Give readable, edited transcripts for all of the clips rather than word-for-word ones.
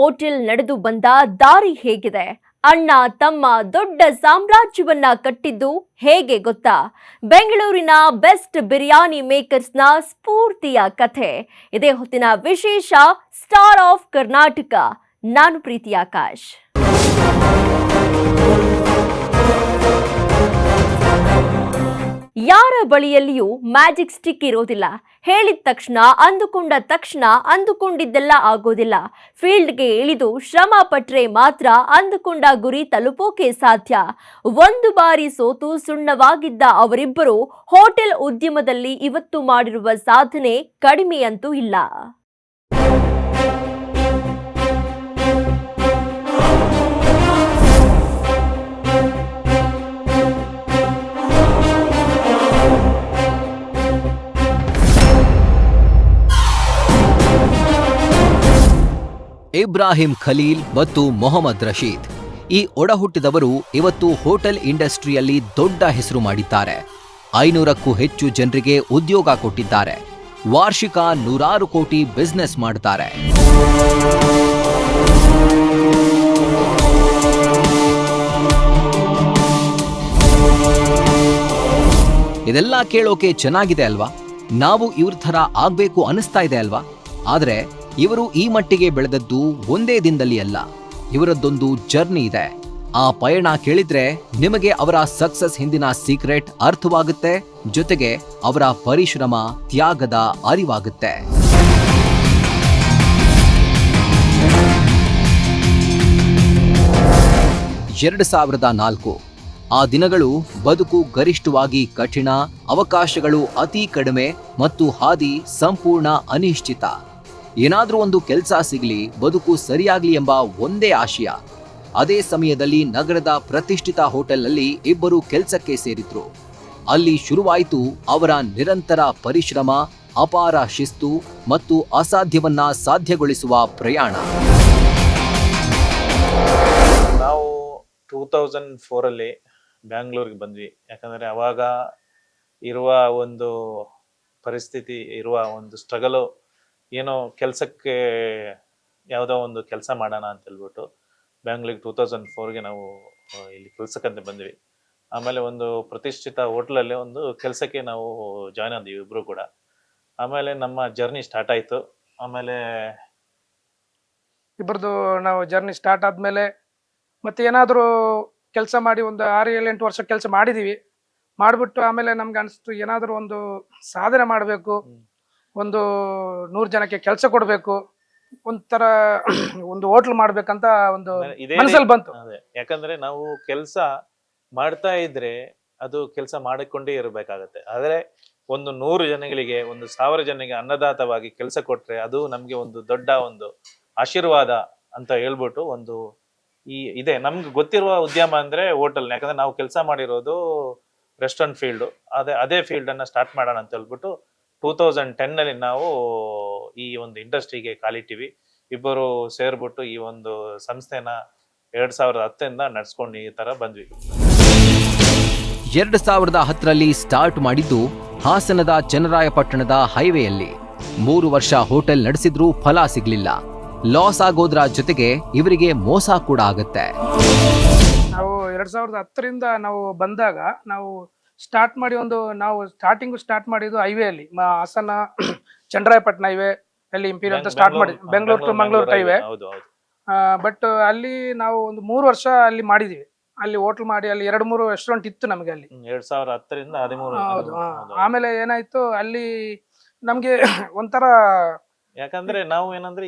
Hotel ನಡೆದು ಬಂದ ದಾರಿ ಹೇಗಿದೆ? ಅಣ್ಣ ತಮ್ಮ ದೊಡ್ಡ ಸಾಮ್ರಾಜ್ಯವನ್ನ ಕಟ್ಟಿದ್ದು ಹೇಗೆ ಗೊತ್ತಾ? ಬೆಂಗಳೂರಿನ ಬೆಸ್ಟ್ ಬಿರಿಯಾನಿ ಮೇಕರ್ಸ್ನ ಸ್ಫೂರ್ತಿಯ ಕಥೆ. ಇದೇ ಹೊತ್ತಿನ ವಿಶೇಷ ಸ್ಟಾರ್ ಆಫ್ ಕರ್ನಾಟಕ. ನಾನು ಪ್ರೀತಿ ಆಕಾಶ್. ಯಾರ ಬಳಿಯಲ್ಲಿಯೂ ಮ್ಯಾಜಿಕ್ ಸ್ಟಿಕ್ ಇರೋದಿಲ್ಲ. ಹೇಳಿದ ತಕ್ಷಣ ಅಂದುಕೊಂಡಿದ್ದೆಲ್ಲ ಆಗೋದಿಲ್ಲ. ಫೀಲ್ಡ್ಗೆ ಇಳಿದು ಶ್ರಮ ಪಟ್ರೆ ಮಾತ್ರ ಅಂದುಕೊಂಡ ಗುರಿ ತಲುಪೋಕೆ ಸಾಧ್ಯ. ಒಂದು ಬಾರಿ ಸೋತು ಸುಣ್ಣವಾಗಿದ್ದ ಅವರಿಬ್ಬರು ಹೋಟೆಲ್ ಉದ್ಯಮದಲ್ಲಿ ಇವತ್ತು ಮಾಡಿರುವ ಸಾಧನೆ ಕಡಿಮೆಯಂತೂ ಇಲ್ಲ. ಇಬ್ರಾಹಿಂ ಖಲೀಲ್ ಮತ್ತು ಮೊಹಮ್ಮದ್ ರಶೀದ್ ಈ ಒಡಹುಟ್ಟಿದವರು ಇವತ್ತು ಹೋಟೆಲ್ ಇಂಡಸ್ಟ್ರಿಯಲ್ಲಿ ದೊಡ್ಡ ಹೆಸರು ಮಾಡಿದ್ದಾರೆ. 500ಕ್ಕೂ ಹೆಚ್ಚು ಜನರಿಗೆ ಉದ್ಯೋಗ ಕೊಟ್ಟಿದ್ದಾರೆ. ವಾರ್ಷಿಕ 100 ಕೋಟಿ ಬಿಸ್ನೆಸ್ ಮಾಡ್ತಾರೆ. ಇದೆಲ್ಲ ಕೇಳೋಕೆ ಚೆನ್ನಾಗಿದೆ ಅಲ್ವಾ? ನಾವು ಇವ್ರ ಥರ ಆಗ್ಬೇಕು ಅನಿಸ್ತಾ ಇದೆ ಅಲ್ವಾ? ಆದ್ರೆ ಇವರು ಈ ಮಟ್ಟಿಗೆ ಬೆಳೆದದ್ದು ಒಂದೇ ದಿನದಲ್ಲಿ ಅಲ್ಲ. ಇವರದ್ದೊಂದು ಜರ್ನಿ ಇದೆ. ಆ ಪಯಣ ಕೇಳಿದ್ರೆ ನಿಮಗೆ ಅವರ ಸಕ್ಸಸ್ ಹಿಂದಿನ ಸೀಕ್ರೆಟ್ ಅರ್ಥವಾಗುತ್ತೆ. ಜೊತೆಗೆ ಅವರ ಪರಿಶ್ರಮ, ತ್ಯಾಗದ ಅರಿವಾಗುತ್ತೆ. 2004 ಆ ದಿನಗಳು ಬದುಕು ಗರಿಷ್ಠವಾಗಿ ಕಠಿಣ, ಅವಕಾಶಗಳು ಅತಿ ಕಡಿಮೆ ಮತ್ತು ಹಾದಿ ಸಂಪೂರ್ಣ ಅನಿಶ್ಚಿತ. ಏನಾದ್ರೂ ಒಂದು ಕೆಲಸ ಸಿಗಲಿ, ಬದುಕು ಸರಿಯಾಗ್ಲಿ ಎಂಬ ಒಂದೇ ಆಶಯ. ಅದೇ ಸಮಯದಲ್ಲಿ ನಗರದ ಪ್ರತಿಷ್ಠಿತ ಹೋಟೆಲ್ನಲ್ಲಿ ಇಬ್ಬರು ಕೆಲಸಕ್ಕೆ ಸೇರಿದ್ರು. ಅಲ್ಲಿ ಶುರುವಾಯಿತು ಅವರ ನಿರಂತರ ಪರಿಶ್ರಮ, ಅಪಾರ ಶಿಸ್ತು ಮತ್ತು ಅಸಾಧ್ಯವನ್ನ ಸಾಧ್ಯಗೊಳಿಸುವ ಪ್ರಯಾಣ. ನಾವು 2004 ಬ್ಯಾಂಗ್ಳೂರಿಗೆ ಬಂದ್ವಿ. ಯಾಕಂದ್ರೆ ಅವಾಗ ಇರುವ ಒಂದು ಪರಿಸ್ಥಿತಿ, ಇರುವ ಒಂದು ಸ್ಟ್ರಗಲು, ಏನೋ ಕೆಲಸಕ್ಕೆ ಯಾವುದೋ ಒಂದು ಕೆಲಸ ಮಾಡೋಣ ಅಂತ ಹೇಳ್ಬಿಟ್ಟು ಬ್ಯಾಂಗ್ಳೂರಿಗೆ 2004 ನಾವು ಇಲ್ಲಿ ಕೆಲಸಕ್ಕಂತ ಬಂದ್ವಿ. ಆಮೇಲೆ ಒಂದು ಪ್ರತಿಷ್ಠಿತ ಹೋಟ್ಲಲ್ಲಿ ಒಂದು ಕೆಲಸಕ್ಕೆ ನಾವು ಜಾಯ್ನ್ ಆದ್ವಿ ಇಬ್ರು ಕೂಡ. ಆಮೇಲೆ ನಮ್ಮ ಜರ್ನಿ ಸ್ಟಾರ್ಟ್ ಆಯಿತು. ಆಮೇಲೆ ಇಬ್ಬರದು ನಾವು ಜರ್ನಿ ಸ್ಟಾರ್ಟ್ ಆದಮೇಲೆ ಮತ್ತೆ ಏನಾದರೂ ಕೆಲಸ ಮಾಡಿ ಒಂದು 6-7-8 ವರ್ಷ ಕೆಲಸ ಮಾಡಿದ್ದೀವಿ. ಮಾಡಿಬಿಟ್ಟು ಆಮೇಲೆ ನಮ್ಗೆ ಅನಿಸ್ತು ಏನಾದರೂ ಒಂದು ಸಾಧನೆ ಮಾಡಬೇಕು, ಒಂದು 100 ಜನಕ್ಕೆ ಕೆಲಸ ಕೊಡಬೇಕು, ಒಂಥರ ಒಂದು ಹೋಟ್ಲ್ ಮಾಡ್ಬೇಕಂತ ಒಂದು ಮನಸ್ಸಲ್ಲಿ ಬಂತು. ಯಾಕಂದ್ರೆ ನಾವು ಕೆಲಸ ಮಾಡ್ತಾ ಇದ್ರೆ ಅದು ಕೆಲಸ ಮಾಡಿಕೊಂಡೇ ಇರಬೇಕಾಗತ್ತೆ. ಆದ್ರೆ ಒಂದು 100 ಜನಗಳಿಗೆ, ಒಂದು 1000 ಜನರಿಗೆ ಅನ್ನದಾತವಾಗಿ ಕೆಲಸ ಕೊಟ್ರೆ ಅದು ನಮ್ಗೆ ಒಂದು ದೊಡ್ಡ ಒಂದು ಆಶೀರ್ವಾದ ಅಂತ ಹೇಳ್ಬಿಟ್ಟು ಒಂದು ಇದೆ. ನಮ್ಗೆ ಗೊತ್ತಿರುವ ಉದ್ಯಮ ಅಂದ್ರೆ ಹೋಟೆಲ್. ಯಾಕಂದ್ರೆ ನಾವು ಕೆಲಸ ಮಾಡಿರೋದು ರೆಸ್ಟೋರೆಂಟ್ ಫೀಲ್ಡ್. ಅದೇ ಫೀಲ್ಡ್ ಅನ್ನ ಸ್ಟಾರ್ಟ್ ಮಾಡೋಣ ಅಂತ ಹೇಳ್ಬಿಟ್ಟು 2010 ನಾವು ಈ ಒಂದು ಇಂಡಸ್ಟ್ರಿಗೆ ಕಾಲಿಟ್ಟಿವಿ. ಇಬ್ಬರು ಸೇರ್ಬಿಟ್ಟು ಈ ಒಂದು ಸಂಸ್ಥೆನ 2010 ನಡ್ಸ್ಕೊಂಡು ಈ ತರ ಬಂದ್ವಿ. 2010 ಸ್ಟಾರ್ಟ್ ಮಾಡಿದ್ದು ಹಾಸನದ ಚನ್ನರಾಯಪಟ್ಟಣದ ಹೈವೇಯಲ್ಲಿ. 3 ವರ್ಷ ಹೋಟೆಲ್ ನಡೆಸಿದ್ರೂ ಫಲ ಸಿಗ್ಲಿಲ್ಲ. ಲಾಸ್ ಆಗೋದ್ರ ಜೊತೆಗೆ ಇವರಿಗೆ ಮೋಸ ಕೂಡ ಆಗತ್ತೆ. ನಾವು 2010 ನಾವು ಬಂದಾಗ ನಾವು ಸ್ಟಾರ್ಟ್ ಮಾಡಿ ನಾವು ಸ್ಟಾರ್ಟ್ ಮಾಡಿದ್ದು ಹೈವೇಯಲ್ಲಿ, ಹಾಸನ ಚನ್ನರಾಯಪಟ್ಟಣ ಹೈವೇ ಅಲ್ಲಿ ಇಂಪೀರಿಯಲ್ ಅಂತ ಸ್ಟಾರ್ಟ್ ಮಾಡಿ, Bengaluru to Mangaluru highway. But ಅಲ್ಲಿ ನಾವು ಒಂದು 3 ವರ್ಷ ಅಲ್ಲಿ ಮಾಡಿದೀವಿ. ಅಲ್ಲಿ ಹೋಟ್ಲ್ ಮಾಡಿ ಅಲ್ಲಿ 2-3 ರೆಸ್ಟೋರೆಂಟ್ ಇತ್ತು ನಮಗೆ ಅಲ್ಲಿ 2010 ಹೌದು. ಆಮೇಲೆ ಏನಾಯ್ತು, ಅಲ್ಲಿ ನಮ್ಗೆ ಒಂಥರ, ಯಾಕಂದ್ರೆ ನಾವು ಏನಂದ್ರೆ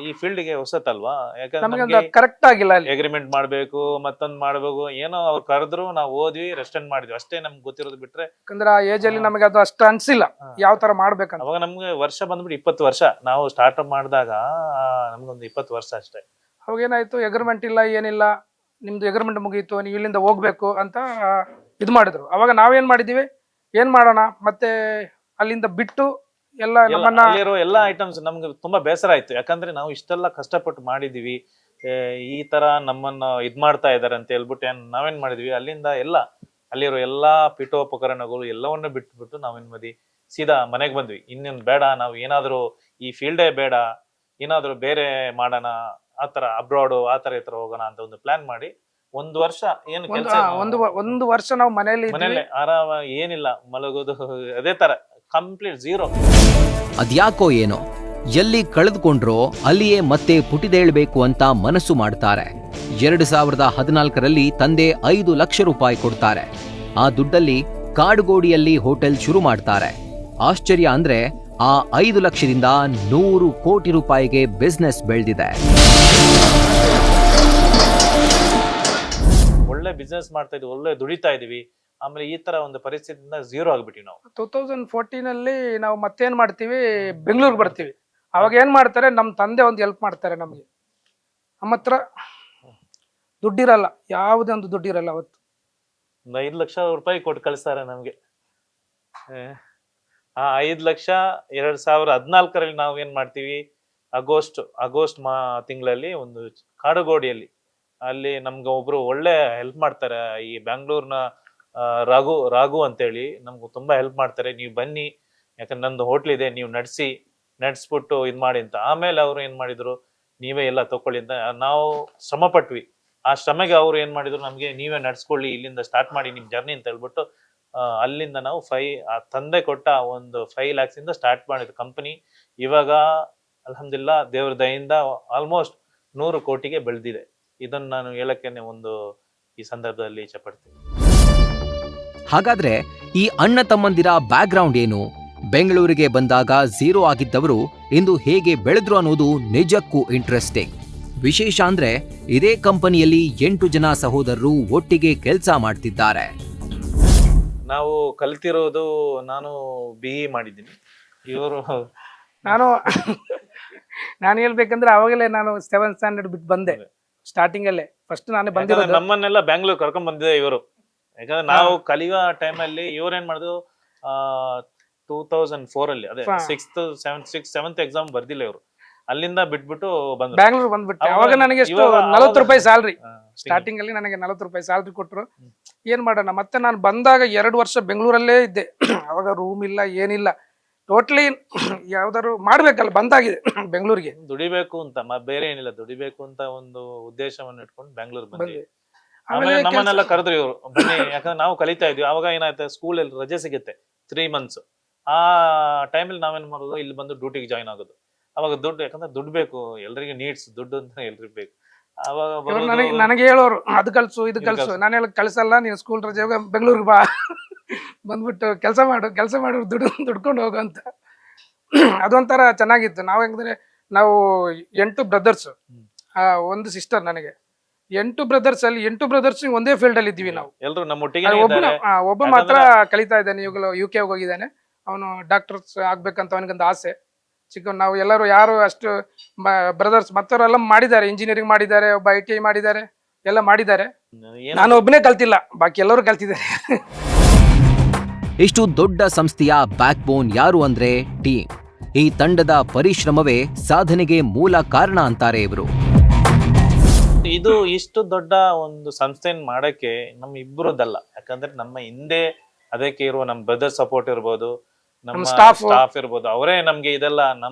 ಈ ಫೀಲ್ಡ್ ಗೆ ಹೊಸತಲ್ವಾ. ಯಾಕಂದ್ರೆ ಕರೆಕ್ಟ್ ಆಗಿಲ್ಲ. ಅಲ್ಲಿ ಅಗ್ರಿಮೆಂಟ್ ಮಾಡ್ಬೇಕು, ಮತ್ತೊಂದ್ ಮಾಡ್ಬೇಕು, ಏನೋ ಅವ್ರು ಕರೆದ್ರು ನಾವು ಹೋದ್ವಿ, ರೆಸ್ಟೋರೆಂಟ್ ಮಾಡಿದ್ವಿ ಅಷ್ಟೇ ನಮ್ಗೆ ಗೊತ್ತಿರೋದು. ಬಿಟ್ರೆ ಯಾಕಂದ್ರೆ ಆ ಏಜ್ ಅಲ್ಲಿ ನಮಗೆ ಅದು ಅಷ್ಟು ಅನ್ಸಿಲ್ಲ ಯಾವ ತರ ಮಾಡ್ಬೇಕಂತ. ಅವಾಗ ನಮ್ಗೆ ವರ್ಷ ಬಂದ್ಬಿಟ್ಟು 20 ವರ್ಷ. ನಾವು ಸ್ಟಾರ್ಟ್ ಅಪ್ ಮಾಡಿದಾಗ ನಮ್ಗೊಂದು 20 ವರ್ಷ ಅಷ್ಟೇ. ಅವಾಗ ಏನಾಯ್ತು, ಅಗ್ರಿಮೆಂಟ್ ಇಲ್ಲ, ಏನಿಲ್ಲ, ನಿಮ್ದು ಅಗ್ರಿಮೆಂಟ್ ಮುಗೀತು, ನೀವು ಇಲ್ಲಿಂದ ಹೋಗ್ಬೇಕು ಅಂತ ಇದು ಮಾಡಿದ್ರು. ಅವಾಗ ನಾವೇನ್ ಮಾಡಿದೀವಿ, ಏನ್ ಮಾಡೋಣ, ಮತ್ತೆ ಅಲ್ಲಿಂದ ಬಿಟ್ಟು ಎಲ್ಲ ಐಟಮ್ಸ್ ನಮ್ಗೆ ತುಂಬಾ ಬೇಸರ ಆಯ್ತು. ಯಾಕಂದ್ರೆ ನಾವು ಇಷ್ಟೆಲ್ಲ ಕಷ್ಟಪಟ್ಟು ಮಾಡಿದೀವಿ, ಈ ತರ ನಮ್ಮನ್ನ ಇದ್ ಮಾಡ್ತಾ ಇದಾರೆ ಅಂತ ಹೇಳ್ಬಿಟ್ಟು ನಾವೇನ್ ಮಾಡಿದ್ವಿ, ಅಲ್ಲಿಂದ ಅಲ್ಲಿರೋ ಎಲ್ಲಾ ಪೀಠೋಪಕರಣಗಳು ಎಲ್ಲವನ್ನ ಬಿಟ್ಬಿಟ್ಟು ನಾವೇನ್ ಮಾಡಿ ಸೀದಾ ಮನೆಗೆ ಬಂದ್ವಿ. ಇನ್ನೇನು ಬೇಡ, ನಾವು ಏನಾದ್ರು ಈ ಫೀಲ್ಡೇ ಬೇಡ, ಏನಾದ್ರು ಬೇರೆ ಮಾಡೋಣ ಆತರ ಅಬ್ರಾಡ್ ಆತರ ಈ ತರ ಹೋಗೋಣ ಅಂತ ಒಂದು ಪ್ಲಾನ್ ಮಾಡಿ 1 ವರ್ಷ ಏನು ಕೆಲಸ ಒಂದು ವರ್ಷ ನಾವು ಮನೆಯಲ್ಲಿ ಮನೇಲೆ ಆರಾಮ, ಏನಿಲ್ಲ, ಮಲಗೋದು, ಅದೇ ತರ ಕಂಪ್ಲೀಟ್ ಝೀರೋ. ಅದ್ಯಾಕೋ ಏನೋ ಎಲ್ಲಿ ಕಳೆದುಕೊಂಡ್ರೋ ಅಲ್ಲಿಯೇ ಮತ್ತೆ ಪುಟಿದೇಳ್ಬೇಕು ಅಂತ ಮನಸ್ಸು ಮಾಡ್ತಾರೆ. 2014ರಲ್ಲಿ ತಂದೆ 5 ಲಕ್ಷ ರೂಪಾಯಿ ಕೊಡ್ತಾರೆ. ಆ ದುಡ್ಡಲ್ಲಿ ಕಾಡುಗೋಡಿಯಲ್ಲಿ ಹೋಟೆಲ್ ಶುರು ಮಾಡ್ತಾರೆ. ಆಶ್ಚರ್ಯ ಅಂದ್ರೆ ಆ 5 ಲಕ್ಷದಿಂದ 100 ಕೋಟಿ ರೂಪಾಯಿಗೆ ಬಿಸ್ನೆಸ್ ಬೆಳೆದಿದೆ. ಒಳ್ಳೆ ಬಿಸ್ನೆಸ್ ಮಾಡ್ತಾ ಇದೀವಿ, ಒಳ್ಳೆ ದುಡಿತಾ ಇದೀವಿ. ಆಮೇಲೆ ಈ ತರ ಒಂದು ಪರಿಸ್ಥಿತಿಯಿಂದ ಝೀರೋ ಆಗ್ಬಿಟ್ಟಿವಿ ನಾವು. 2014 ನಾವು ಮತ್ತೇನ್ ಮಾಡ್ತೀವಿ, ಬೆಂಗಳೂರಿಗೆ ಬರ್ತೀವಿ. ಅವಾಗ ಏನ್ ಮಾಡ್ತಾರೆ, ನಮ್ಮ ತಂದೆ ಒಂದು ಹೆಲ್ಪ್ ಮಾಡ್ತಾರೆ ನಮಗೆ. ನಮ್ಮ ಹತ್ರ ದುಡ್ಡಿರಲ್ಲ, ಯಾವುದೇ ಒಂದು ದುಡ್ಡಿರಲ್ಲ. ಅವತ್ತು ಒಂದು 5 ಲಕ್ಷ ರೂಪಾಯಿ ಕೊಟ್ಟು ಕಳಿಸ್ತಾರೆ ನಮ್ಗೆ. ಆ 5 ಲಕ್ಷ 2014ರಲ್ಲಿ ನಾವು ಏನ್ ಮಾಡ್ತೀವಿ, ಆಗಸ್ಟ್ ತಿಂಗಳಲ್ಲಿ ಒಂದು ಕಾಡುಗೋಡಿಯಲ್ಲಿ ಅಲ್ಲಿ ನಮ್ಗೆ ಒಬ್ರು ಒಳ್ಳೆ ಹೆಲ್ಪ್ ಮಾಡ್ತಾರೆ. ಈ ಬ್ಯಾಂಗ್ಳೂರ್ನ ರಾಘು ಅಂತೇಳಿ ನಮ್ಗೆ ತುಂಬಾ ಹೆಲ್ಪ್ ಮಾಡ್ತಾರೆ. ನೀವು ಬನ್ನಿ, ಯಾಕಂದ್ರೆ ನಂದು ಹೋಟ್ಲ್ ಇದೆ, ನೀವು ನಡ್ಸ್ಬಿಟ್ಟು ಇದ್ ಮಾಡಿ ಅಂತ. ಆಮೇಲೆ ಅವ್ರು ಏನ್ ಮಾಡಿದ್ರು, ನೀವೇ ಎಲ್ಲ ತಕೊಳ್ಳಿ ಅಂತ. ನಾವು ಶ್ರಮ ಪಟ್ವಿ. ಆ ಶ್ರಮೆಗೆ ಅವ್ರು ಏನ್ ಮಾಡಿದ್ರು, ನಮ್ಗೆ ನೀವೇ ನಡ್ಸ್ಕೊಳ್ಳಿ, ಇಲ್ಲಿಂದ ಸ್ಟಾರ್ಟ್ ಮಾಡಿ ನಿಮ್ ಜರ್ನಿ ಅಂತ ಹೇಳ್ಬಿಟ್ಟು ಅಲ್ಲಿಂದ ನಾವು ತಂದೆ ಕೊಟ್ಟ ಒಂದು 5 lakhs ಇಂದ ಸ್ಟಾರ್ಟ್ ಮಾಡಿದ ಕಂಪನಿ ಇವಾಗ ಅಲ್ಹಮ್ದುಲಿಲ್ಲಾ ದೇವ್ರ ದಯಿಂದ ಆಲ್ಮೋಸ್ಟ್ 100 ಕೋಟಿಗೆ ಬೆಳೆದಿದೆ. ಇದನ್ನ ನಾನು ಹೇಳಕ್ಕೇನೆ ಒಂದು ಈ ಸಂದರ್ಭದಲ್ಲಿ ಇಚ್ಛೆ ಪಡ್ತೀನಿ. ಹಾಗಾದ್ರೆ ಈ ಅಣ್ಣ ತಮ್ಮಂದಿರ ಬ್ಯಾಕ್ಗ್ರೌಂಡ್ ಏನು? ಬೆಂಗಳೂರಿಗೆ ಬಂದಾಗ ಝೀರೋ ಆಗಿದ್ದವರು ಇಂದು ಹೇಗೆ ಬೆಳೆದ್ರು ಅನ್ನೋದು ನಿಜಕ್ಕೂ ಇಂಟ್ರೆಸ್ಟಿಂಗ್. ವಿಶೇಷ ಅಂದ್ರೆ ಇದೇ ಕಂಪನಿಯಲ್ಲಿ 8 ಜನ ಸಹೋದರರು ಒಟ್ಟಿಗೆ ಕೆಲಸ ಮಾಡ್ತಿದ್ದಾರೆ. ನಾವು ಕಲ್ತಿರೋದು, ನಾನು BE ಮಾಡಿದ್ದೀನಿ. ಇವರು ನಾನು ಹೇಳ್ಬೇಕಂದ್ರೆ ಅವಾಗಲೇ ನಾನು 7th ಸ್ಟ್ಯಾಂಡರ್ಡ್ ಬಿಟ್ಟು ಬಂದೆ. ಸ್ಟಾರ್ಟಿಂಗ್ ಅಲ್ಲೇ ಫಸ್ಟ್ ನಾನೇ ಬಂದಿರೋದು. ನಮ್ಮನ್ನೆಲ್ಲ ಬ್ಯಾಂಗ್ಳೂರ್ ಕರ್ಕೊಂಡ್ ಬಂದಿದೆ ಇವರು. ಯಾಕಂದ್ರೆ ನಾವು ಕಲಿಯುವ ಟೈಮಲ್ಲಿ ಇವ್ರೇನ್ ಮಾಡಿದ್ರು, 2004 ಅದೇ 7th ಎಕ್ಸಾಮ್ ಬರ್ದಿಲ್ಲ ಇವರು. ಅಲ್ಲಿಂದ ಬಿಟ್ಬಿಟ್ಟು ಬಂದ್ರು, ಬ್ಯಾಂಗ್ಳೂರ್ ಬಂದ್ಬಿಟ್ಟೆ. ಅವಾಗ ನನಗೆ ಎಷ್ಟು 40 ರೂಪಾಯಿ ಸ್ಯಾಲ್ರಿ. ಸ್ಟಾರ್ಟಿಂಗ್ ಅಲ್ಲಿ ನನಗೆ 40 ರೂಪಾಯಿ ಸ್ಯಾಲ್ರಿ ಕೊಟ್ರು. ಏನ್ ಮಾಡೋಣ, ಮತ್ತೆ ನಾನು ಬಂದಾಗ 2 ವರ್ಷ ಬೆಂಗಳೂರಲ್ಲೇ ಇದ್ದೆ. ಅವಾಗ ರೂಮ್ ಇಲ್ಲ, ಏನಿಲ್ಲ, ಟೋಟಲಿ ಯಾವ್ದಾದ್ರು ಮಾಡ್ಬೇಕಲ್ಲ, ಬಂದಾಗಿದೆ ಬೆಂಗಳೂರಿಗೆ. ದುಡಿಬೇಕು ಅಂತ, ಬೇರೆ ಏನಿಲ್ಲ, ದುಡಿಬೇಕು ಅಂತ ಒಂದು ಉದ್ದೇಶವನ್ನು ಇಟ್ಕೊಂಡು ಬೆಂಗಳೂರು ಬಂದ್ವಿ. ಆಮೇಲೆ ನಮ್ಮನ್ನೆಲ್ಲ ಕರೆದ್ರು ಇವರು, ಬನ್ನಿ, ಯಾಕಂದ್ರೆ ನಾವು ಕಲಿತಾ ಇದ್ವಿ. ಅವಾಗ ಏನಾಯ್ತು, ಸ್ಕೂಲಲ್ಲಿ ರಜೆ ಸಿಗುತ್ತೆ 3 months. ಆ ಟೈಮಲ್ಲಿ ನಾವೇನ್ ಮಾಡೋದು, ಇಲ್ಲಿ ಬಂದು ಡ್ಯೂಟಿಗೆ ಜಾಯ್ನ್ ಆಗೋದು. ಅವಾಗ ದುಡ್ಡು, ಯಾಕಂದ್ರೆ ದುಡ್ಡು ಬೇಕು, ಎಲ್ರಿಗೆ ನೀಡ್ಸ್, ದುಡ್ಡು ಅಂತ ಎಲ್ರಿಗೂ ಬೇಕು. ಅವಾಗ ನನಗೆ ಹೇಳೋರು, ಅದು ಕಳ್ಸು ಇದು ಕಳ್ಸು. ನಾನು ಹೇಳ ಕಳ್ಸಲ್ಲ, ನೀನು ಸ್ಕೂಲ್ ರಜೆ ಬೆಂಗಳೂರಿಗೆ ಬಾ, ಬಂದ್ಬಿಟ್ಟು ಕೆಲಸ ಮಾಡು, ದುಡ್ಕೊಂಡು ಹೋಗು ಅಂತ. ಅದೊಂಥರ ಚೆನ್ನಾಗಿತ್ತು. ನಾವು ಹೆಂಗಂದ್ರೆ ನಾವು 8 ಬ್ರದರ್ಸ್, 1 ಸಿಸ್ಟರ್. ನನಗೆ 8 ಬ್ರದರ್ಸ್ ಅಲ್ಲಿ 8 ಬ್ರದರ್ಸ್ ಒಂದೇ ಫೀಲ್ಡ್ ಅಲ್ಲಿ ಇದ್ವಿ ನಾವು ಎಲ್ರು. ನಮ್ಮೊಟ್ಟಿಗೆ ಒಬ್ಬ ಮಾತ್ರ ಕಲಿತಾ ಇದ್ದಾನೆ, ಇವಾಗಲೂ UK ಹೋಗಿದ್ದಾನೆ. ಅವನು ಡಾಕ್ಟರ್ಸ್ ಆಗ್ಬೇಕಂತ ಅವನಿಗೊಂದು ಆಸೆ. ನಾವು ಎಲ್ಲರೂ ಯಾರು ಅಷ್ಟು ಬ್ರದರ್ಸ್ ಮತ್ತವರೆಲ್ಲ ಮಾಡಿದ್ದಾರೆ, ಇಂಜಿನಿಯರಿಂಗ್ ಮಾಡಿದ್ದಾರೆ, ಒಬ್ಬ ITI ಮಾಡಿದ್ದಾರೆ, ಎಲ್ಲ ಮಾಡಿದ್ದಾರೆ. ನಾನು ಒಬ್ಬನೇ ಕಲ್ತಿಲ್ಲ, ಬಾಕಿ ಎಲ್ಲರೂ ಕಲ್ತಿದ್ದಾರೆ. ಇಷ್ಟು ದೊಡ್ಡ ಸಂಸ್ಥೆಯ ಬ್ಯಾಕ್ ಬೋನ್ ಯಾರು ಅಂದ್ರೆ ಟೀಮ್. ಈ ತಂಡದ ಪರಿಶ್ರಮವೇ ಸಾಧನೆಗೆ ಮೂಲ ಕಾರಣ ಅಂತಾರೆ ಇವರು. ಇದು ಇಷ್ಟು ದೊಡ್ಡ ಒಂದು ಸಂಸ್ಥೆಯನ್ನು ಮಾಡಕ್ಕೆ ನಮ್ಮ ಇಬ್ಬರದಲ್ಲ, ಯಾಕಂದ್ರೆ ನಮ್ಮ ಹಿಂದೆ ಅದಕ್ಕೆ ಇರುವ ನಮ್ಮ ಬ್ರದರ್ ಸಪೋರ್ಟ್ ಇರ್ಬೋದು, ನಮ್ಮ ಸ್ಟಾಫ್ ಇರ್ಬೋದು, ಅವರೇ ನಮ್ಗೆ ಇದೆಲ್ಲ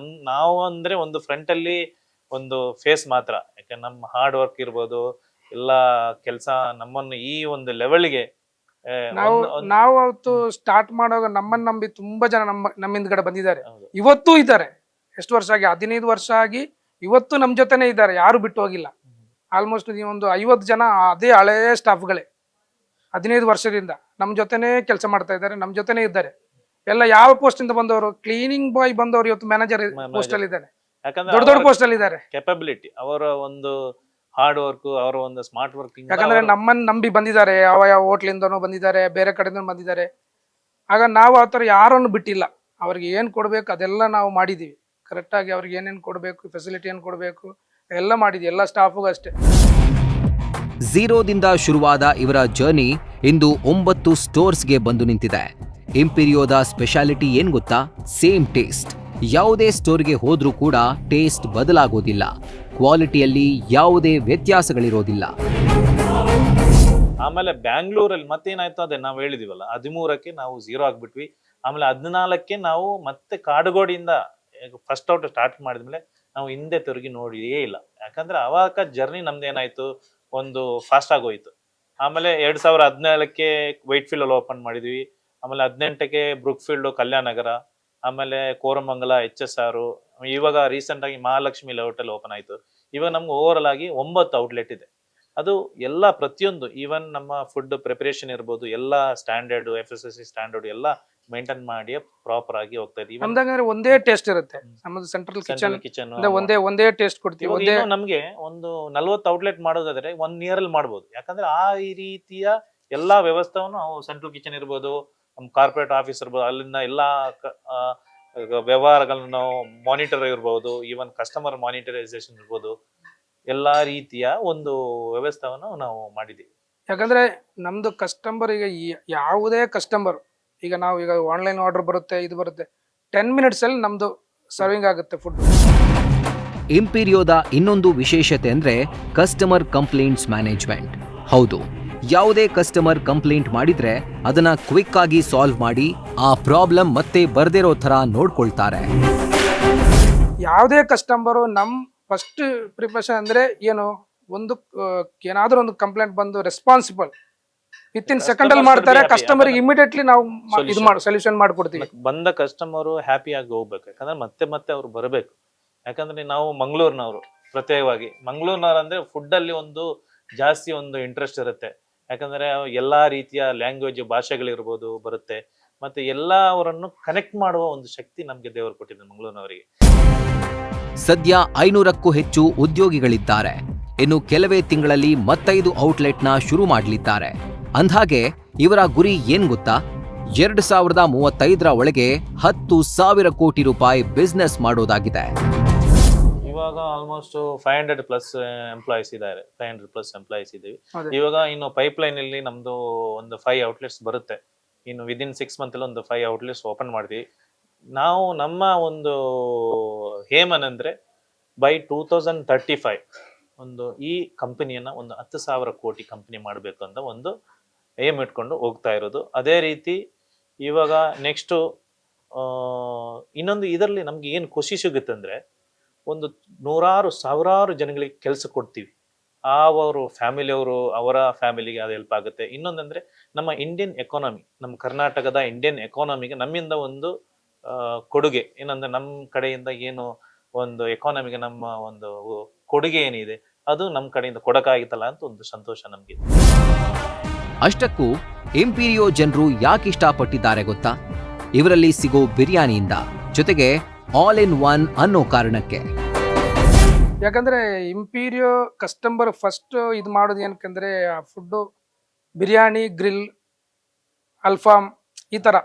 ನಾವು ಅಂದ್ರೆ ಒಂದು ಫ್ರಂಟ್ ಅಲ್ಲಿ ಒಂದು ಫೇಸ್ ಮಾತ್ರ. ಯಾಕಂದ್ರೆ ನಮ್ಮ ಹಾರ್ಡ್ ವರ್ಕ್ ಇರ್ಬೋದು, ಎಲ್ಲ ಕೆಲಸ ನಮ್ಮನ್ನು ಈ ಒಂದು ಲೆವೆಲ್ಗೆ ನಾವು ಅವತ್ತು ಸ್ಟಾರ್ಟ್ ಮಾಡುವಾಗ ನಮ್ಮನ್ನ ನಂಬಿ ತುಂಬಾ ಜನ ನಮ್ಮ ಹಿಂದ್ಗಡೆ ಬಂದಿದ್ದಾರೆ, ಇವತ್ತೂ ಇದ್ದಾರೆ. ಎಷ್ಟು ವರ್ಷ ಆಗಿ, 15 ವರ್ಷ ಆಗಿ ಇವತ್ತು ನಮ್ ಜೊತೆನೆ ಇದ್ದಾರೆ, ಯಾರು ಬಿಟ್ಟು ಹೋಗಿಲ್ಲ. ಆಲ್ಮೋಸ್ಟ್ ಒಂದು 50 ಜನ ಅದೇ ಹಳೇ ಸ್ಟಾಫ್ಗಳೇ 15 ವರ್ಷದಿಂದ ನಮ್ ಜೊತೆನೆ ಕೆಲಸ ಮಾಡ್ತಾ ಇದ್ದಾರೆ, ನಮ್ ಜೊತೆನೆ ಇದ್ದಾರೆ. ಎಲ್ಲ ಯಾವ ಪೋಸ್ಟ್ ಇಂದ ಬಂದವರು, ಕ್ಲೀನಿಂಗ್ ಬಾಯ್ ಬಂದವರು ಇವತ್ತು ಮ್ಯಾನೇಜರ್ ಪೋಸ್ಟ್ ಅಲ್ಲಿ ಇದ್ದಾರೆ, ದೊಡ್ಡ ಪೋಸ್ಟ್ ಅಲ್ಲಿ ಇದ್ದಾರೆ. ಕೆಪಬಿಲಿಟಿ, ಅವರ ಒಂದು ಹಾರ್ಡ್ ವರ್ಕ್, ಅವರ ಒಂದು ಸ್ಮಾರ್ಟ್ ವರ್ಕ್. ಯಾಕಂದ್ರೆ ನಮ್ಮನ್ನ ನಂಬಿ ಬಂದಿದ್ದಾರೆ, ಯಾವ ಹೋಟ್ಲಿಂದನೂ ಬಂದಿದ್ದಾರೆ, ಬೇರೆ ಕಡೆಯಿಂದ ಬಂದಿದ್ದಾರೆ. ಆಗ ನಾವು ಆತರ ಯಾರನ್ನು ಬಿಟ್ಟಿಲ್ಲ. ಅವ್ರಿಗೆ ಏನ್ ಕೊಡ್ಬೇಕು ಅದೆಲ್ಲ ನಾವು ಮಾಡಿದೀವಿ. ಕರೆಕ್ಟ್ ಆಗಿ ಅವ್ರಿಗೆ ಏನೇನ್ ಕೊಡ್ಬೇಕು, ಫೆಸಿಲಿಟಿ ಏನ್ ಕೊಡ್ಬೇಕು ಎಲ್ಲ ಮಾಡಿದ್ವಿ, ಎಲ್ಲ ಸ್ಟಾಫ್ಗೂ ಅಷ್ಟೇ. ಝೀರೋದಿಂದ ಶುರುವಾದ ಇವರ ಜರ್ನಿ ಇಂದು 9 ಸ್ಟೋರ್ಸ್ಗೆ ಬಂದು ನಿಂತಿದೆ. ಇಂಪೀರಿಯೋದ ಸ್ಪೆಷಾಲಿಟಿ ಏನ್ ಗೊತ್ತಾ? Same taste. ಯಾವುದೇ ಸ್ಟೋರ್ಗೆ ಹೋದ್ರೂ ಕೂಡ ಟೇಸ್ಟ್ ಬದಲಾಗೋದಿಲ್ಲ, ಕ್ವಾಲಿಟಿಯಲ್ಲಿ ಯಾವುದೇ ವ್ಯತ್ಯಾಸಗಳಿರೋದಿಲ್ಲ. ಆಮೇಲೆ ಬ್ಯಾಂಗ್ಳೂರಲ್ಲಿ ಮತ್ತೇನಾಯ್ತು, ಅದೇ ನಾವು ಹೇಳಿದಿವಲ್ಲ, 13ಕ್ಕೆ ನಾವು ಝೀರೋ ಆಗ್ಬಿಟ್ವಿ. ಆಮೇಲೆ 14ಕ್ಕೆ ನಾವು ಮತ್ತೆ ಕಾಡುಗೋಡಿಯಿಂದ ಫಸ್ಟ್ ಔಟ್ ಸ್ಟಾರ್ಟ್ ಮಾಡಿದ್ಮೇಲೆ ನಾವು ಹಿಂದೆ ತಿರುಗಿ ನೋಡಿಯೇ ಇಲ್ಲ. ಯಾಕಂದ್ರೆ ಅವಾಗ ಜರ್ನಿ ನಮ್ದೇನಾಯ್ತು, ಒಂದು ಫಾಸ್ಟ್ ಆಗೋಯ್ತು. ಆಮೇಲೆ 2017ಕ್ಕೆ ವೈಟ್ ಫೀಲ್ಡ್ ಅಲ್ಲಿ ಓಪನ್ ಮಾಡಿದ್ವಿ. ಆಮೇಲೆ 18ಕ್ಕೆ ಬ್ರೂಕ್ ಫೀಲ್ಡ್ ಕಲ್ಯಾಣನಗರ, ಆಮೇಲೆ ಕೋರಮಂಗಲ HSR, ಇವಾಗ ರೀಸೆಂಟ್ ಆಗಿ ಮಹಾಲಕ್ಷ್ಮಿ ಲೇಔಟ್ ಅಲ್ಲಿ ಓಪನ್ ಆಯ್ತು. ಇವಾಗ ನಮ್ಗೆ ಓವರ್ ಆಲ್ ಆಗಿ 9 ಔಟ್ಲೆಟ್ ಇದೆ. ಅದು ಎಲ್ಲ ಪ್ರತಿಯೊಂದು ಈವನ್ ನಮ್ಮ ಫುಡ್ ಪ್ರಿಪರೇಷನ್ ಇರ್ಬೋದು, ಎಲ್ಲ ಸ್ಟ್ಯಾಂಡರ್ಡ್ FSSC ಸ್ಟ್ಯಾಂಡರ್ಡ್ ಎಲ್ಲ ಮೇಂಟೈನ್ ಮಾಡಿ ಪ್ರಾಪರ್ ಆಗಿ ಹೋಗ್ತಾ ಇದೆ. ನಮ್ದಂದ್ರೆ ಒಂದೇ ಟೇಸ್ಟ್ ಇರುತ್ತೆ, ನಮ್ಮದು ಸೆಂಟ್ರಲ್ ಕಿಚನ್ ಒಂದೇ ಟೇಸ್ಟ್ ಕೊಡ್ತೀವಿ. ನಮ್ಗೆ ಒಂದು 40 ಔಟ್ಲೆಟ್ ಮಾಡೋದಾದ್ರೆ 1 ಇಯರ್ ಅಲ್ಲಿ ಮಾಡ್ಬೋದು. ಯಾಕಂದ್ರೆ ಆ ಈ ರೀತಿಯ ಎಲ್ಲಾ ವ್ಯವಸ್ಥೆಯನ್ನು ನಾವು ಸೆಂಟ್ರಲ್ ಕಿಚನ್ ಇರ್ಬೋದು, ನಮ್ಮ ಕಾರ್ಪೊರೇಟ್ ಆಫೀಸ್ ಇರ್ಬೋದು, ಅಲ್ಲಿಂದ ಎಲ್ಲಾ ವ್ಯವಹಾರಗಳನ್ನ ನಾವು ಮಾನಿಟರ್ ಇರ್ಬೋದು, ಈವನ್ ಕಸ್ಟಮರ್ ಮಾನಿಟರೈಸೇಷನ್ ಇರ್ಬೋದು, ಎಲ್ಲಾ ರೀತಿಯ ಒಂದು ವ್ಯವಸ್ಥೆಯನ್ನು ನಾವು ಮಾಡಿದ್ದೀವಿ. ಯಾಕಂದ್ರೆ ನಮ್ದು ಕಸ್ಟಮರ್ ಈಗ ಯಾವುದೇ ಕಸ್ಟಮರ್ ಈಗ ನಾವು ಈಗ ಆನ್ಲೈನ್ ಆರ್ಡರ್ ಬರುತ್ತೆ, ಇದು ಬರುತ್ತೆ, 10 minutes ಅಲ್ಲಿ ನಮ್ದು ಸರ್ವಿಂಗ್ ಆಗುತ್ತೆ ಫುಡ್. ಇಂಪೀರಿಯೋದ ಇನ್ನೊಂದು ವಿಶೇಷತೆ ಅಂದ್ರೆ ಕಸ್ಟಮರ್ ಕಂಪ್ಲೇಂಟ್ಸ್ ಮ್ಯಾನೇಜ್ಮೆಂಟ್. ಹೌದು, ಯಾವುದೇ ಕಸ್ಟಮರ್ ಕಂಪ್ಲೇಂಟ್ ಮಾಡಿದ್ರೆ ಅದನ್ನ ಕ್ವಿಕ್ ಆಗಿ ಸಾಲ್ವ್ ಮಾಡಿ ಆ ಪ್ರಾಬ್ಲಮ್ ಮತ್ತೆ ಬರ್ದಿರೋ ತರ ನೋಡ್ಕೊಳ್ತಾರೆ. ಯಾವುದೇ ಕಸ್ಟಮರು ನಮ್ ಫಸ್ಟ್ ಪ್ರಿಪರೇಷನ್ ಅಂದ್ರೆ ಏನು, ಒಂದು ಏನಾದ್ರೂ ಒಂದು ಕಂಪ್ಲೇಂಟ್ ಬಂದು ರೆಸ್ಪಾನ್ಸಿಬಲ್ ವಿತಿನ್ ಸೆಕೆಂಡ್ ಅಲ್ಲಿ ಮಾಡ್ತಾರೆ. ಕಸ್ಟಮರ್ ಇಮಿಡಿಯೇಟ್ಲಿ ನಾವು ಇದು ಸೊಲ್ಯೂಷನ್ ಮಾಡ್ಕೊಡ್ತೀವಿ. ಬಂದ ಕಸ್ಟಮರ್ ಹ್ಯಾಪಿ ಆಗಿ ಹೋಗ್ಬೇಕು, ಯಾಕಂದ್ರೆ ಮತ್ತೆ ಅವ್ರು ಬರಬೇಕು. ಯಾಕಂದ್ರೆ ನಾವು ಮಂಗಳೂರಿನವರು, ಪ್ರತ್ಯೇಕವಾಗಿ ಮಂಗಳೂರಿನವ್ರು ಅಂದ್ರೆ ಫುಡ್ ಅಲ್ಲಿ ಒಂದು ಜಾಸ್ತಿ ಒಂದು ಇಂಟ್ರೆಸ್ಟ್ ಇರುತ್ತೆ. ಯಾಕಂದ್ರೆ ಎಲ್ಲಾ ರೀತಿಯ ಲ್ಯಾಂಗ್ವೇಜ್ ಭಾಷೆಗಳಿರ್ಬೋದು ಬರುತ್ತೆ, ಮತ್ತೆ ಎಲ್ಲವರನ್ನು ಕನೆಕ್ಟ್ ಮಾಡುವ ಒಂದು ಶಕ್ತಿ ನಮ್ಗೆ ದೇವರು ಕೊಟ್ಟಿದ್ದಾರೆ ಮಂಗಳೂರಿನವರಿಗೆ. ಸದ್ಯ 500ಕ್ಕೂ ಹೆಚ್ಚು ಉದ್ಯೋಗಿಗಳಿದ್ದಾರೆ. ಇನ್ನು ಕೆಲವೇ ತಿಂಗಳಲ್ಲಿ ಮತ್ತೈದು ಔಟ್ಲೆಟ್ನ ಶುರು ಮಾಡಲಿದ್ದಾರೆ. ಅಂದ್ಹಾಗೆ ಇವರ ಗುರಿ ಏನ್ ಗೊತ್ತಾ? 2035ರ ಒಳಗೆ 10,000 ಕೋಟಿ ರೂಪಾಯಿ ಬಿಸ್ನೆಸ್ ಮಾಡೋದಾಗಿದೆ. ಇವಾಗ ಆಲ್ಮೋಸ್ಟ್ 500+ ಎಂಪ್ಲಾಯೀಸ್ ಇದ್ದಾರೆ, 500+ ಎಂಪ್ಲಾಯೀಸ್ ಇದ್ದೀವಿ. ಇವಾಗ ಇನ್ನು ಪೈಪ್ಲೈನ್ ಅಲ್ಲಿ ನಮ್ದು ಒಂದು 5 ಔಟ್ಲೆಟ್ಸ್ ಬರುತ್ತೆ. ಇನ್ನು ವಿದಿನ್ 6 months ಅಲ್ಲಿ ಒಂದು 5 ಔಟ್ಲೆಟ್ಸ್ ಓಪನ್ ಮಾಡ್ತೀವಿ. ನಾವು ನಮ್ಮ ಒಂದು ಏಮ್ ಏನಂದ್ರೆ ಬೈ 2035 ಒಂದು ಈ ಕಂಪನಿಯನ್ನ ಒಂದು 10,000 ಕೋಟಿ ಕಂಪನಿ ಮಾಡಬೇಕು ಅಂತ ಒಂದು ಏಮ್ ಇಟ್ಕೊಂಡು ಹೋಗ್ತಾ ಇರೋದು. ಅದೇ ರೀತಿ ಇವಾಗ ನೆಕ್ಸ್ಟ್ ಇನ್ನೊಂದು ಇದರಲ್ಲಿ ನಮ್ಗೆ ಏನು ಖುಷಿ ಸಿಗುತ್ತೆ ಅಂದ್ರೆ, ಒಂದು 100,000 ಜನಗಳಿಗೆ ಕೆಲಸ ಕೊಡ್ತೀವಿ. ಅವರು ಫ್ಯಾಮಿಲಿಯವರು, ಅವರ ಫ್ಯಾಮಿಲಿಗೆ ಅದು ಹೆಲ್ಪ್ ಆಗುತ್ತೆ. ಇನ್ನೊಂದಂದ್ರೆ ನಮ್ಮ ಇಂಡಿಯನ್ ಎಕಾನಮಿ, ನಮ್ಮ ಕರ್ನಾಟಕದ ಇಂಡಿಯನ್ ಎಕಾನಮಿಗೆ ನಮ್ಮಿಂದ ಒಂದು ಕೊಡುಗೆ ಏನಂದ್ರೆ, ನಮ್ಮ ಕಡೆಯಿಂದ ಏನು ಒಂದು ಎಕಾನಮಿಗೆ ನಮ್ಮ ಒಂದು ಕೊಡುಗೆ ಏನಿದೆ ಅದು ನಮ್ಮ ಕಡೆಯಿಂದ ಕೊಡಕಾಗಿತ್ತಲ್ಲ ಅಂತ ಒಂದು ಸಂತೋಷ ನಮ್ಗೆ. ಅಷ್ಟಕ್ಕೂ ಇಂಪೀರಿಯೋ ಜನರು ಯಾಕೆ ಇಷ್ಟಪಟ್ಟಿದ್ದಾರೆ ಗೊತ್ತಾ? ಇವರಲ್ಲಿ ಸಿಗೋ ಬಿರಿಯಾನಿಯಿಂದ, ಜೊತೆಗೆ ಆಲ್ ಇನ್ ಒನ್ ಅನ್ನೋ ಕಾರಣಕ್ಕೆ. ಯಾಕಂದ್ರೆ ಇಂಪೀರಿಯೋ ಕಸ್ಟಮರ್ ಫಸ್ಟ್ ಇದು ಮಾಡೋದು ಏನಕ್ಕಂದ್ರೆ ಫುಡ್, ಬಿರಿಯಾನಿ, ಗ್ರಿಲ್, ಅಲ್ಫಾಮ್ ಈ ತರ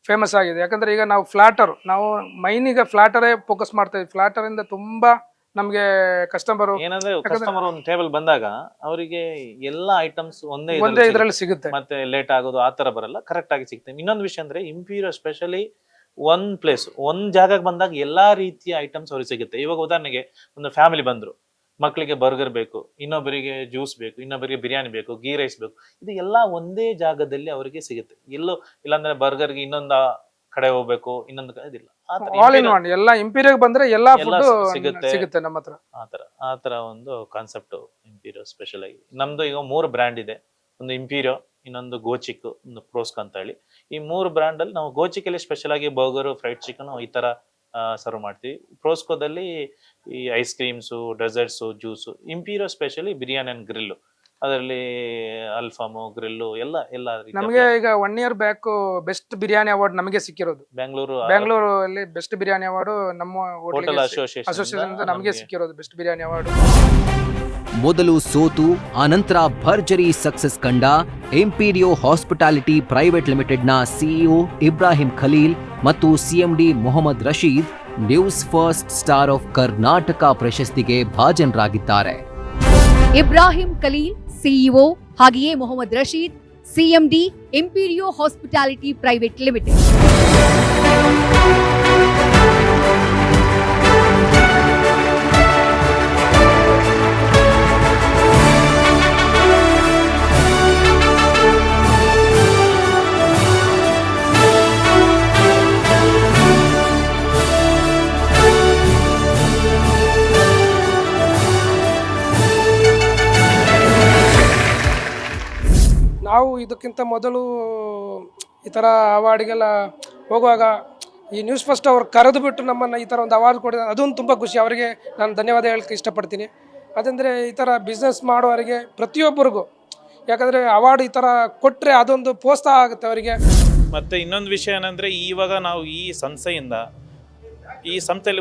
ಫೇಮಸ್ ಆಗಿದೆ. ಯಾಕಂದ್ರೆ ಈಗ ನಾವು ಫ್ಲಾಟರ್, ನಾವು ಮೈನಿಗೆ ಫ್ಲಾಟರೇ ಫೋಕಸ್ ಮಾಡ್ತಾ ಇದ್ವಿ. ಫ್ಲಾಟರ್ ಇಂದ ತುಂಬಾ ನಮ್ಗೆ ಕಸ್ಟಮರ್ ಏನಂದ್ರೆ, ಕಸ್ಟಮರ್ ಒಂದು ಟೇಬಲ್ ಬಂದಾಗ ಅವರಿಗೆ ಎಲ್ಲಾ ಐಟಮ್ಸ್ ಒಂದೇ ಇದರಲ್ಲಿ ಸಿಗುತ್ತೆ, ಮತ್ತೆ ಲೇಟ್ ಆಗೋದು ಆ ತರ ಬರಲ್ಲ, ಕರೆಕ್ಟ್ ಆಗಿ ಸಿಗುತ್ತೆ. ಇನ್ನೊಂದು ವಿಷಯ ಅಂದ್ರೆ ಇಂಪೀರಿಯೋ ಸ್ಪೆಷಲಿ ಒಂದ್ ಜಾಗಕ್ಕೆ ಬಂದಾಗ ಎಲ್ಲಾ ರೀತಿಯ ಐಟಮ್ಸ್ ಅವ್ರಿಗೆ ಸಿಗುತ್ತೆ. ಇವಾಗ ಉದಾಹರಣೆಗೆ ಒಂದು ಫ್ಯಾಮಿಲಿ ಬಂದ್ರು, ಮಕ್ಕಳಿಗೆ ಬರ್ಗರ್ ಬೇಕು, ಇನ್ನೊಬ್ಬರಿಗೆ ಜ್ಯೂಸ್ ಬೇಕು, ಇನ್ನೊಬ್ಬರಿಗೆ ಬಿರಿಯಾನಿ ಬೇಕು, ಗೀ ರೈಸ್ ಬೇಕು, ಇದು ಎಲ್ಲ ಒಂದೇ ಜಾಗದಲ್ಲಿ ಅವರಿಗೆ ಸಿಗುತ್ತೆ. ಎಲ್ಲೋ ಇಲ್ಲಾಂದ್ರೆ ಬರ್ಗರ್ಗೆ ಇನ್ನೊಂದು ಕಡೆ ಹೋಗ್ಬೇಕು, ಇನ್ನೊಂದು ಕಡೆ ಇದಿಲ್ಲ. ಆಲ್ ಇನ್ ಒನ್ ಎಲ್ಲ ಇಂಪೀರಿಯೋ ಬಂದ್ರೆ ಎಲ್ಲಾ ಫುಡ್ ಸಿಗುತ್ತೆ ನಮ್ಮ ಹತ್ರ. ಆತರ ಒಂದು ಕಾನ್ಸೆಪ್ಟ್ ಇಂಪೀರಿಯೋ ಸ್ಪೆಷಲ್ ಆಗಿ. ನಮ್ದು ಈಗ 3 ಬ್ರ್ಯಾಂಡ್ ಇದೆ. ಒಂದು ಇಂಪೀರಿಯೋ, ಇನ್ನೊಂದು ಗೋಚಿಕ್, ಒಂದು ಪ್ರೋಸ್ಕ್ ಅಂತ ಹೇಳಿ. ಈ 3 ಬ್ರ್ಯಾಂಡ್ ಅಲ್ಲಿ ನಾವು ಗೋಚಿಕಲ್ಲಿ ಸ್ಪೆಷಲ್ ಆಗಿ ಬರ್ಗರ್, ಫ್ರೈಡ್ ಚಿಕನ್ ಈ ತರ ಸರ್ವ್ ಮಾಡ್ತೀವಿ. ಪ್ರೋಸ್ಕೋದಲ್ಲಿ ಈ ice creams, desserts, juice. Imperio specially biryani and grill, ಅದರಲ್ಲಿ ಅಲ್ಫಾಮು, ಗ್ರಿಲ್ಲು ಎಲ್ಲ ನಮಗೆ ಈಗ 1 year back best biryani award ನಮಗೆ ಸಿಕ್ಕಿರೋದು. ಬೆಂಗಳೂರು ಅಲ್ಲಿ ಬೆಸ್ಟ್ ಬಿರಿಯಾನಿ ಅವಾರ್ಡ್ ನಮ್ಮ ಹೋಟೆಲ್ ಅಸೋಸಿಯೇಷನ್ ನಮಗೆ ಸಿಕ್ಕಿರೋದು ಬೆಸ್ಟ್ ಬಿರಿಯಾನಿ ಅವಾರ್ಡ್. ಮೊದಲು ಸೋತು ಆನಂತರ ಭರ್ಜರಿ ಸಕ್ಸಸ್ ಕಂಡ ಇಂಪೀರಿಯೋ ಹಾಸ್ಪಿಟಾಲಿಟಿ ಪ್ರೈವೇಟ್ ಲಿಮಿಟೆಡ್ನ ಸಿಇಒ ಇಬ್ರಾಹಿಂ ಖಲೀಲ್ ಮತ್ತು CMD Mohammed Rashid news first star of Karnataka ಪ್ರಶಸ್ತಿಗೆ ಭಾಜನರಾಗಿದ್ದಾರೆ. ಇಬ್ರಾಹಿಂ ಖಲೀಲ್ ಸಿಇಒ, ಹಾಗೆಯೇ Mohammed Rashid CMD, Imperio hospitality private limited. ಇದಕ್ಕಿಂತ ಮೊದಲು ಈ ಥರ ಅವಾರ್ಡಿಗೆಲ್ಲ ಹೋಗುವಾಗ ಈ ನ್ಯೂಸ್ ಫಸ್ಟ್ ಅವ್ರು ಕರೆದು ಬಿಟ್ಟು ನಮ್ಮನ್ನು ಈ ಥರ ಒಂದು ಅವಾರ್ಡ್ ಕೊಡಿದ ಅದೊಂದು ತುಂಬ ಖುಷಿ. ಅವರಿಗೆ ನಾನು ಧನ್ಯವಾದ ಹೇಳಕ್ಕೆ ಇಷ್ಟಪಡ್ತೀನಿ. ಅದಂದರೆ ಈ ಥರ ಬಿಸ್ನೆಸ್ ಮಾಡೋರಿಗೆ ಪ್ರತಿಯೊಬ್ಬರಿಗೂ, ಯಾಕಂದರೆ ಅವಾರ್ಡ್ ಈ ಥರ ಕೊಟ್ಟರೆ ಅದೊಂದು ಪ್ರೋತ್ಸಾಹ ಆಗುತ್ತೆ ಅವರಿಗೆ. ಮತ್ತು ಇನ್ನೊಂದು ವಿಷಯ ಏನಂದರೆ ಇವಾಗ ನಾವು ಈ ಸಂಸ್ಥೆಯಲ್ಲಿ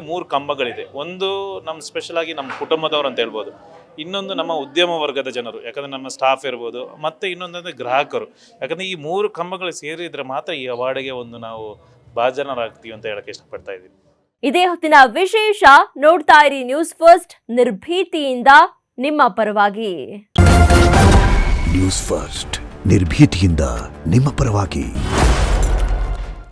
3 ಕಂಬಗಳಿದೆ. ಒಂದು ನಮ್ಮ ಸ್ಪೆಷಲ್ ಆಗಿ ನಮ್ಮ ಕುಟುಂಬದವರು ಅಂತ ಹೇಳ್ಬೋದು, ಇನ್ನೊಂದು ನಮ್ಮ ಉದ್ಯಮ ವರ್ಗದ ಜನರು, ಯಾಕಂದರೆ ನಮ್ಮ ಸ್ಟಾಫ್ ಇರ್ಬೋದು, ಮತ್ತು ಇನ್ನೊಂದಂದರೆ ಗ್ರಾಹಕರು. ಯಾಕಂದರೆ ಈ 3 ಕಂಬಗಳು ಸೇರಿದರೆ ಮಾತ್ರ ಈ ಅವಾರ್ಡಿಗೆ ಒಂದು ನಾವು ಭಾಜನರಾಗ್ತೀವಿ ಅಂತ ಹೇಳಕ್ಕೆ ಇಷ್ಟಪಡ್ತಾ ಇದ್ದೀನಿ. ಇದೇ ಹೊತ್ತಿನ ವಿಶೇಷ. ನೋಡ್ತಾ ಇರಿ ನ್ಯೂಸ್ ಫಸ್ಟ್, ನಿರ್ಭೀತಿಯಿಂದ ನಿಮ್ಮ ಪರವಾಗಿ. ನ್ಯೂಸ್ ಫಸ್ಟ್, ನಿರ್ಭೀತಿಯಿಂದ ನಿಮ್ಮ ಪರವಾಗಿ.